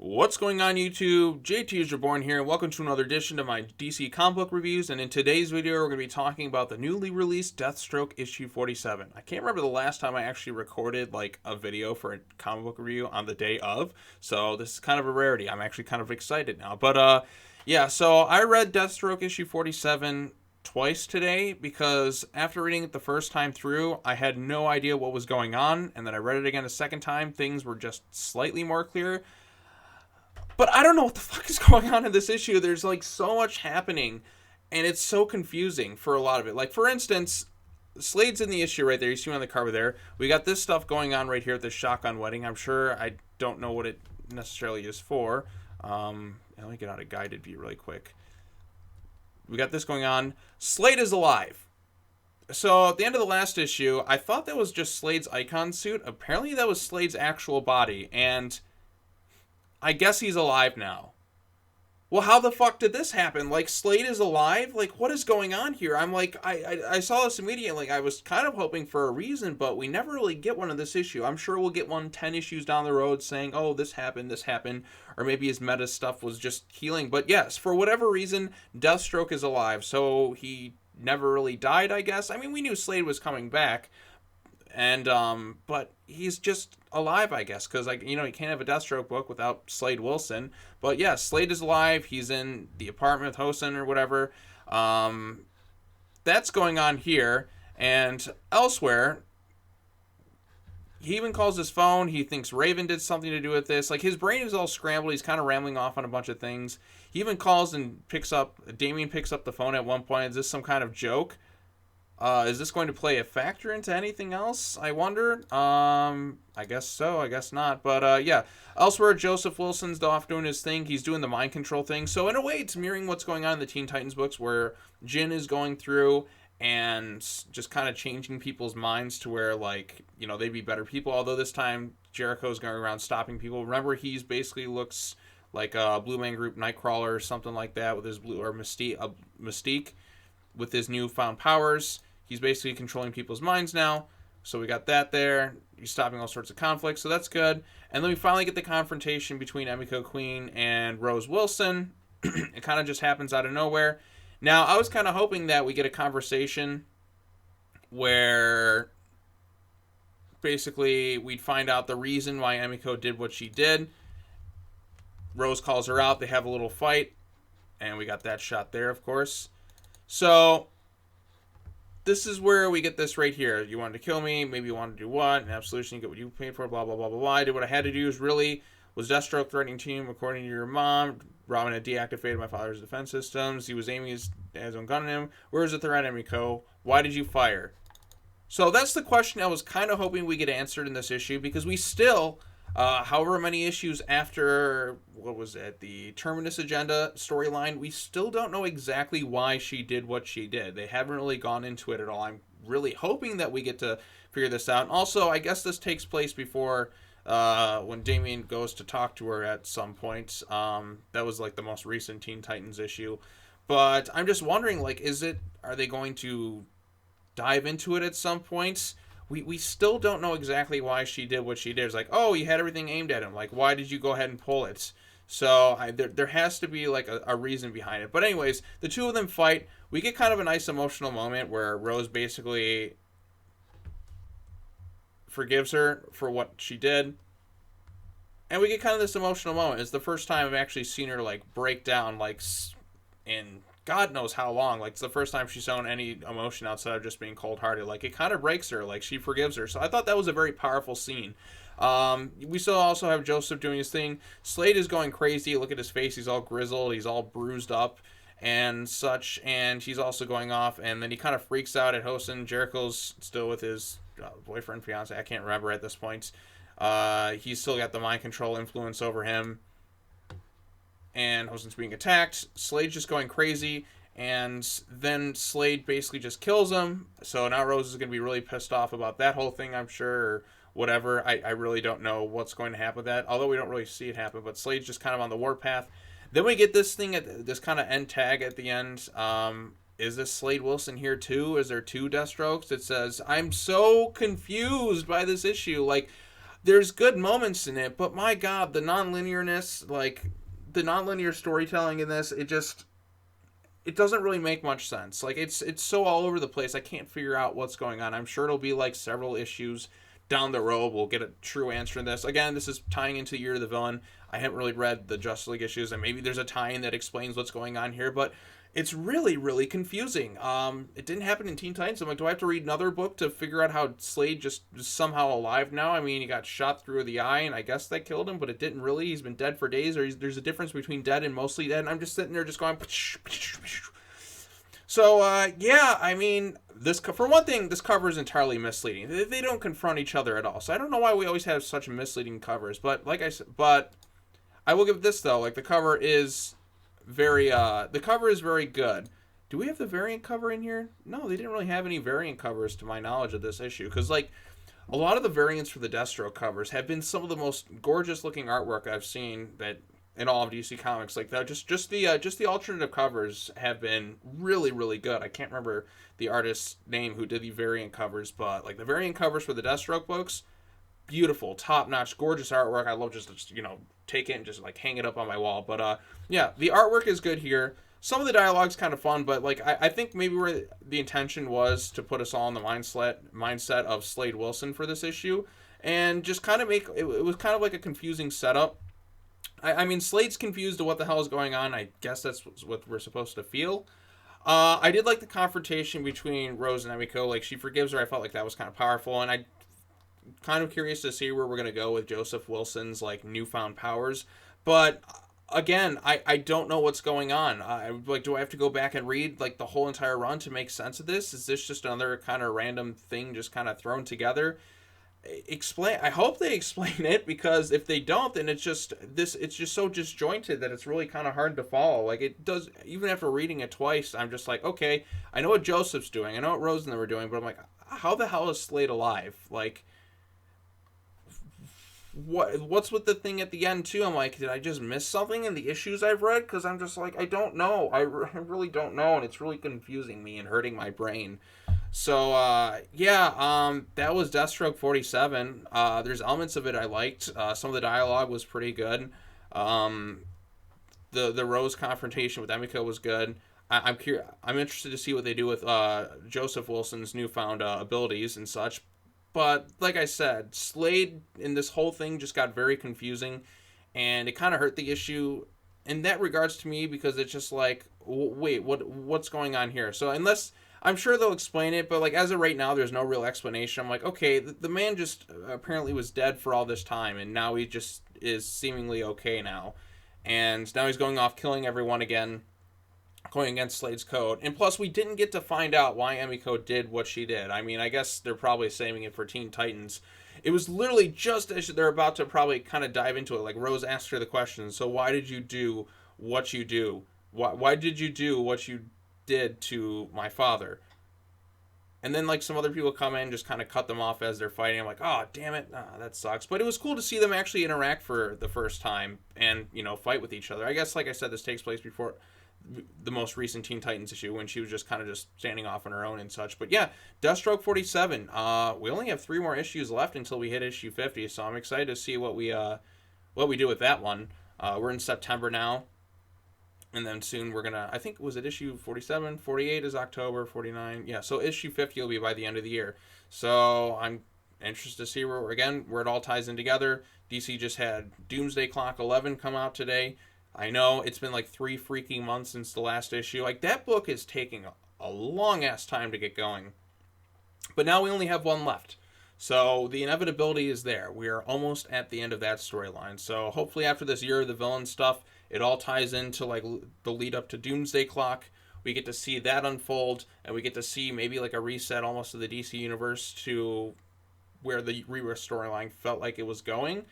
What's going on YouTube? JT is Reborn here, and welcome to another edition of my DC comic book reviews. And in today's video, we're going to be talking about the newly released Deathstroke Issue 47. I can't remember the last time I actually recorded like a video for a comic book review on the day of, so this is kind of a rarity. I'm actually kind of excited now. But yeah, so I read Deathstroke Issue 47 twice today because after reading it the first time through, I had no idea what was going on, and then I read it again a second time. Things were just slightly more clear. But I don't know what the fuck is going on in this issue. There's like so much happening, and it's so confusing for a lot of it. Like, for instance, Slade's in the issue right there. You see him on the cover there. We got this stuff going on right here at the shotgun wedding. I'm sure I don't know what it necessarily is for. Let me get out a guided view really quick. We got this going on. Slade is alive. So at the end of the last issue, I thought that was just Slade's icon suit. Apparently that was Slade's actual body, and I guess he's alive now. Well, how the fuck did this happen? Like, Slade is alive? Like, what is going on here? I'm like, I saw this immediately. I was kind of hoping for a reason, but we never really get one in this issue. I'm sure we'll get one 10 issues down the road saying, oh, this happened, or maybe his meta stuff was just healing. But yes, for whatever reason, Deathstroke is alive, so he never really died, I guess. I mean, we knew Slade was coming back, and but he's just alive, I guess, because, like, you know, you can't have a Deathstroke book without Slade Wilson. But yeah, Slade is alive. He's in the apartment with Hosen or whatever. That's going on here, and elsewhere, he even calls his phone. He thinks Raven did something to do with this. Like, his brain is all scrambled. He's kind of rambling off on a bunch of things. He even calls and Damian picks up the phone at one point. Is this some kind of joke? Is this going to play a factor into anything else, I wonder? I guess so, I guess not. But, yeah. Elsewhere, Joseph Wilson's off doing his thing. He's doing the mind control thing. So, in a way, it's mirroring what's going on in the Teen Titans books, where Jin is going through and just kind of changing people's minds to where, like, you know, they'd be better people. Although this time, Jericho's going around stopping people. Remember, he's basically looks like a Blue Man Group Nightcrawler or something like that with his Mystique with his newfound powers. He's basically controlling people's minds now. So we got that there. He's stopping all sorts of conflicts, so that's good. And then we finally get the confrontation between Emiko Queen and Rose Wilson. It kind of just happens out of nowhere. Now, I was kind of hoping that we get a conversation where basically we'd find out the reason why Emiko did what she did. Rose calls her out. They have a little fight. And we got that shot there, of course. So this is where we get this right here. You wanted to kill me. Maybe you wanted to do what? An absolution. You get what you paid for. Blah, blah, blah, blah, blah. I did what I had to do. Was Deathstroke threatening team according to your mom? Robin had deactivated my father's defense systems. He was aiming his own gun at him. Where is the threat, Emiko? Why did you fire? So that's the question I was kind of hoping we get answered in this issue, because we still, however many issues after, what was it, the Terminus Agenda storyline, we still don't know exactly why she did what she did. They haven't really gone into it at all. I'm really hoping that we get to figure this out. And also, I guess this takes place before when Damian goes to talk to her at some point. That was like the most recent Teen Titans issue. But I'm just wondering, like, are they going to dive into it at some point? We still don't know exactly why she did what she did. It's like, oh, you had everything aimed at him. Like, why did you go ahead and pull it? So there has to be like a reason behind it. But anyways, the two of them fight. We get kind of a nice emotional moment where Rose basically forgives her for what she did. And we get kind of this emotional moment. It's the first time I've actually seen her like break down, like, in God knows how long. Like, it's the first time she's shown any emotion outside of just being cold-hearted. Like, it kind of breaks her. Like, she forgives her. So I thought that was a very powerful scene. We still also have Joseph doing his thing. Slade is going crazy. Look at his face. He's all grizzled. He's all bruised up and such. And he's also going off. And then he kind of freaks out at Hosen. Jericho's still with his boyfriend, fiance. I can't remember at this point. He's still got the mind control influence over him. And Hosen's being attacked. Slade's just going crazy. And then Slade basically just kills him. So now Rose is going to be really pissed off about that whole thing, I'm sure, or whatever. I really don't know what's going to happen with that. Although we don't really see it happen. But Slade's just kind of on the warpath. Then we get this thing, this kind of end tag at the end. Is this Slade Wilson here too? Is there two Deathstrokes? It says, I'm so confused by this issue. Like, there's good moments in it, but my God, the non-linearness, like the non-linear storytelling in this, it doesn't really make much sense. Like it's so all over the place. I can't figure out what's going on. I'm sure it'll be like several issues down the road we'll get a true answer in this. Again, this is tying into the Year of the Villain. I haven't really read the Justice League issues, and maybe there's a tie-in that explains what's going on here, but it's really, really confusing. It didn't happen in Teen Titans. I'm like, do I have to read another book to figure out how Slade just is somehow alive now? I mean, he got shot through the eye, and I guess that killed him, but it didn't really. He's been dead for days, or there's a difference between dead and mostly dead, and I'm just sitting there just going... So, yeah, I mean, this for one thing, this cover is entirely misleading. They don't confront each other at all. So I don't know why we always have such misleading covers. But like I said, but I will give this though. Like the cover is very good. Do we have the variant cover in here? No, they didn't really have any variant covers to my knowledge of this issue. Because like a lot of the variants for the Deathstroke covers have been some of the most gorgeous looking artwork I've seen that in all of DC Comics. Like that, just the alternative covers have been really, really good. I can't remember the artist's name who did the variant covers, but like the variant covers for the Deathstroke books, beautiful, top notch, gorgeous artwork. I love just take it and just like hang it up on my wall. But yeah, the artwork is good here. Some of the dialogue's kind of fun, but like I think maybe where the intention was to put us all in the mindset of Slade Wilson for this issue, and just kind of make it was kind of like a confusing setup. I mean, Slade's confused to what the hell is going on. I guess that's what we're supposed to feel. I did like the confrontation between Rose and Emiko. Like, she forgives her. I felt like that was kind of powerful. And I'm kind of curious to see where we're going to go with Joseph Wilson's, like, newfound powers. But, again, I don't know what's going on. Do I have to go back and read, like, the whole entire run to make sense of this? Is this just another kind of random thing just kind of thrown together? I hope they explain it, because if they don't, then it's just so disjointed that it's really kind of hard to follow. Like it does, even after reading it twice, I'm just like, okay, I know what Joseph's doing, I know what Rose and them are doing, but I'm like, how the hell is Slade alive? Like, what's with the thing at the end too? I'm like, did I just miss something in the issues I've read? Because I'm just like, I don't know. I really don't know, and it's really confusing me and hurting my brain. So, yeah, that was Deathstroke 47. There's elements of it I liked. Some of the dialogue was pretty good. The Rose confrontation with Emiko was good. I'm interested to see what they do with Joseph Wilson's newfound abilities and such. But, like I said, Slade in this whole thing just got very confusing, and it kind of hurt the issue in that regards to me, because it's just like, wait, what's going on here? So, unless... I'm sure they'll explain it, but like as of right now, there's no real explanation. I'm like, okay, the man just apparently was dead for all this time, and now he just is seemingly okay now. And now he's going off killing everyone again, going against Slade's code. And plus, we didn't get to find out why Emiko did what she did. I mean, I guess they're probably saving it for Teen Titans. It was literally just as they're about to probably kind of dive into it. Like, Rose asked her the question, so why did you do what you do? Why did you do what you did to my father? And then like some other people come in, just kind of cut them off as they're fighting. I'm like, oh damn it, that sucks. But it was cool to see them actually interact for the first time and fight with each other. I guess, like I said, this takes place before the most recent Teen Titans issue, when she was just kind of just standing off on her own and such. But yeah, Deathstroke 47. We only have 3 more issues left until we hit issue 50, so I'm excited to see what we do with that one. We're in September now. And then soon we're going to, I think, was it issue 47? 48 is October, 49. Yeah, so issue 50 will be by the end of the year. So I'm interested to see where it all ties in together. DC just had Doomsday Clock 11 come out today. I know it's been like 3 freaking months since the last issue. Like, that book is taking a long-ass time to get going. But now we only have 1 left. So the inevitability is there. We are almost at the end of that storyline. So hopefully after this Year of the Villain stuff, it all ties into like the lead up to Doomsday Clock. We get to see that unfold, and we get to see maybe like a reset almost of the DC universe to where the Rebirth storyline felt like it was going.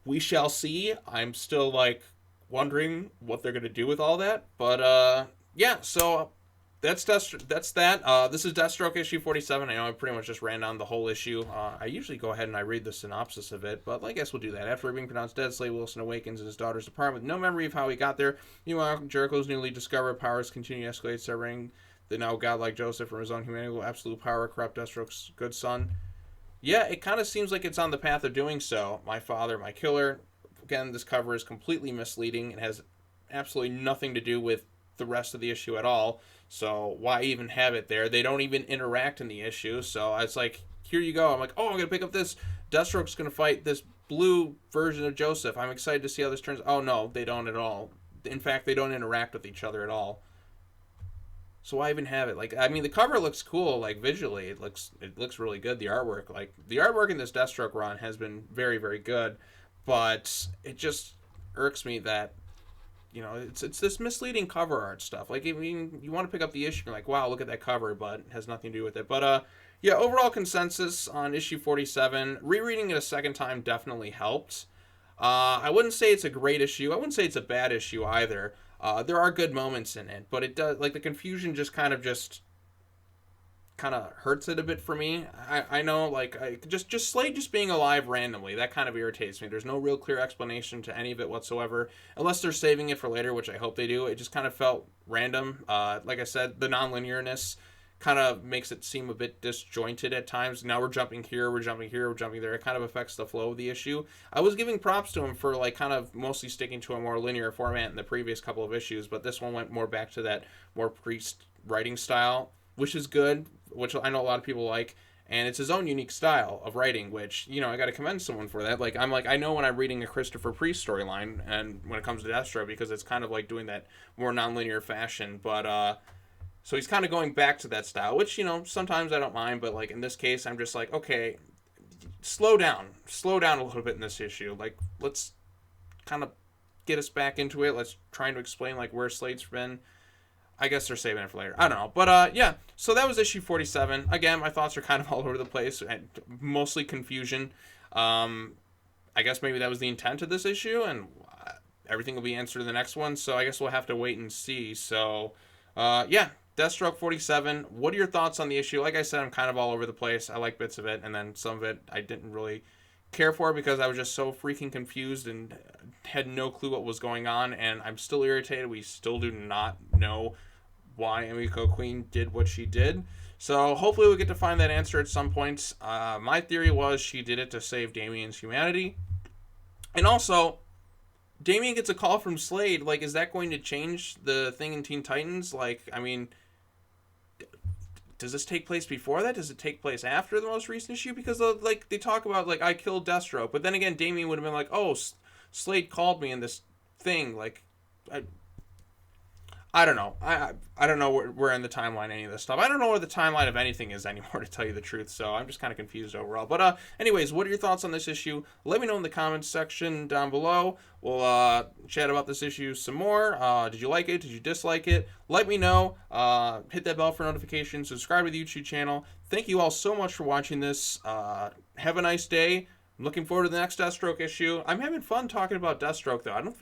We shall see. I'm still like wondering what they're going to do with all that. But yeah, so that's that. This is Deathstroke issue 47. I know I pretty much just ran down the whole issue. I usually go ahead and I read the synopsis of it, but I guess we'll do that. After being pronounced dead, Slade Wilson awakens in his daughter's apartment with no memory of how he got there. Meanwhile, Jericho's newly discovered powers continue to escalate, severing the now godlike Joseph from his own humanity with absolute power, corrupt Deathstroke's good son. Yeah, it kind of seems like it's on the path of doing so. My Father, My Killer. Again, this cover is completely misleading. It has absolutely nothing to do with the rest of the issue at all. So why even have it there? They don't even interact in the issue. So it's like, here you go. I'm like, oh, I'm gonna pick up this. Deathstroke's gonna fight this blue version of Joseph. I'm excited to see how this turns. Oh no, they don't at all. In fact, they don't interact with each other at all. So why even have it? Like, I mean, the cover looks cool. Like visually, it looks really good. The artwork, like the artwork in this Deathstroke run, has been very very good. But it just irks me that it's this misleading cover art stuff. Like, I mean, you want to pick up the issue, you're like, wow, look at that cover, but it has nothing to do with it. But yeah, overall consensus on issue 47. Rereading it a second time definitely helped. I wouldn't say it's a great issue. I wouldn't say it's a bad issue either. There are good moments in it, but it does, like, the confusion just kind of hurts it a bit for me. I know, like, just Slade just being alive randomly, that kind of irritates me. There's no real clear explanation to any of it whatsoever, unless they're saving it for later, which I hope they do. It just kind of felt random. Like I said, the non-linearness kind of makes it seem a bit disjointed at times. Now we're jumping here, we're jumping here, we're jumping there. It kind of affects the flow of the issue. I was giving props to him for, like, kind of mostly sticking to a more linear format in the previous couple of issues, but this one went more back to that more priest writing style, which is good, which I know a lot of people like, and it's his own unique style of writing, which, I got to commend someone for that. Like, I know when I'm reading a Christopher Priest storyline, and when it comes to Deathstroke, because it's kind of like doing that more non-linear fashion, but, so he's kind of going back to that style, which, sometimes I don't mind, but, like, in this case, I'm just like, okay, slow down a little bit in this issue. Like, let's kind of get us back into it. Let's try to explain, like, where Slade's been. I guess they're saving it for later. I don't know. But, yeah, so that was issue 47. Again, my thoughts are kind of all over the place, and mostly confusion. I guess maybe that was the intent of this issue, and everything will be answered in the next one, so I guess we'll have to wait and see. So, yeah, Deathstroke 47. What are your thoughts on the issue? Like I said, I'm kind of all over the place. I like bits of it, and then some of it I didn't really care for because I was just so freaking confused and had no clue what was going on, and I'm still irritated. We still do not know why Emiko Queen did what she did. So hopefully we'll get to find that answer at some point. My theory was she did it to save Damien's humanity. And also, Damien gets a call from Slade. Like, is that going to change the thing in Teen Titans? Like, I mean, does this take place before that? Does it take place after the most recent issue? Because, like, they talk about, like, I killed Deathstroke. But then again, Damien would have been like, oh, Slade called me in this thing. Like, I don't know. I don't know where in the timeline any of this stuff. I don't know where the timeline of anything is anymore, to tell you the truth. So I'm just kind of confused overall. But anyways, what are your thoughts on this issue? Let me know in the comments section down below. We'll chat about this issue some more. Did you like it? Did you dislike it? Let me know. Hit that bell for notifications. Subscribe to the YouTube channel. Thank you all so much for watching this. Have a nice day. I'm looking forward to the next Deathstroke issue. I'm having fun talking about Deathstroke, though. I don't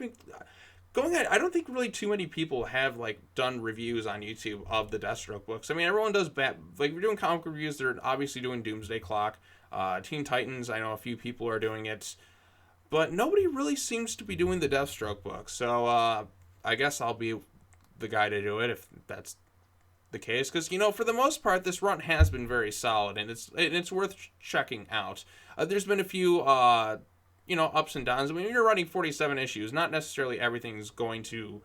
think really too many people have, like, done reviews on YouTube of the Deathstroke books. I mean, everyone does like, we're doing comic reviews. They're obviously doing Doomsday Clock. Teen Titans, I know a few people are doing it, but nobody really seems to be doing the Deathstroke books. So I guess I'll be the guy to do it if that's the case, because, for the most part, this run has been very solid, and it's worth checking out. There's been a few ups and downs. I mean, when you're running 47 issues, not necessarily everything's going to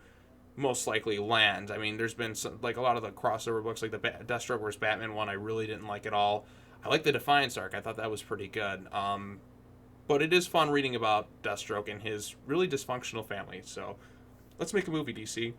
most likely land. I mean, there's been some, like, a lot of the crossover books, like the Deathstroke vs. Batman one, I really didn't like at all. I like the Defiance arc. I thought that was pretty good. But it is fun reading about Deathstroke and his really dysfunctional family. So let's make a movie, DC.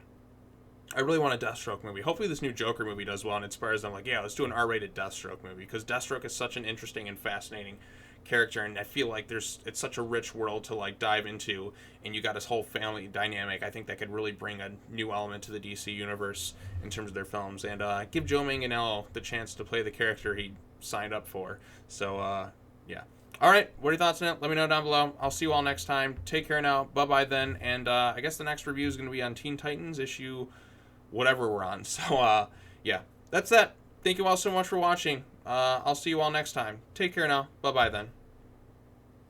I really want a Deathstroke movie. Hopefully this new Joker movie does well and inspires them. Like, yeah, let's do an R-rated Deathstroke movie, because Deathstroke is such an interesting and fascinating character, and I feel like it's such a rich world to, like, dive into, and you got his whole family dynamic. I think that could really bring a new element to the DC universe in terms of their films, and give Joe Manganiello the chance to play the character he signed up for. So yeah. Alright, what are your thoughts on it? Let me know down below. I'll see you all next time. Take care now. Bye-bye then. And I guess the next review is going to be on Teen Titans issue whatever we're on. So yeah, that's that. Thank you all so much for watching. I'll see you all next time. Take care now. Bye-bye then.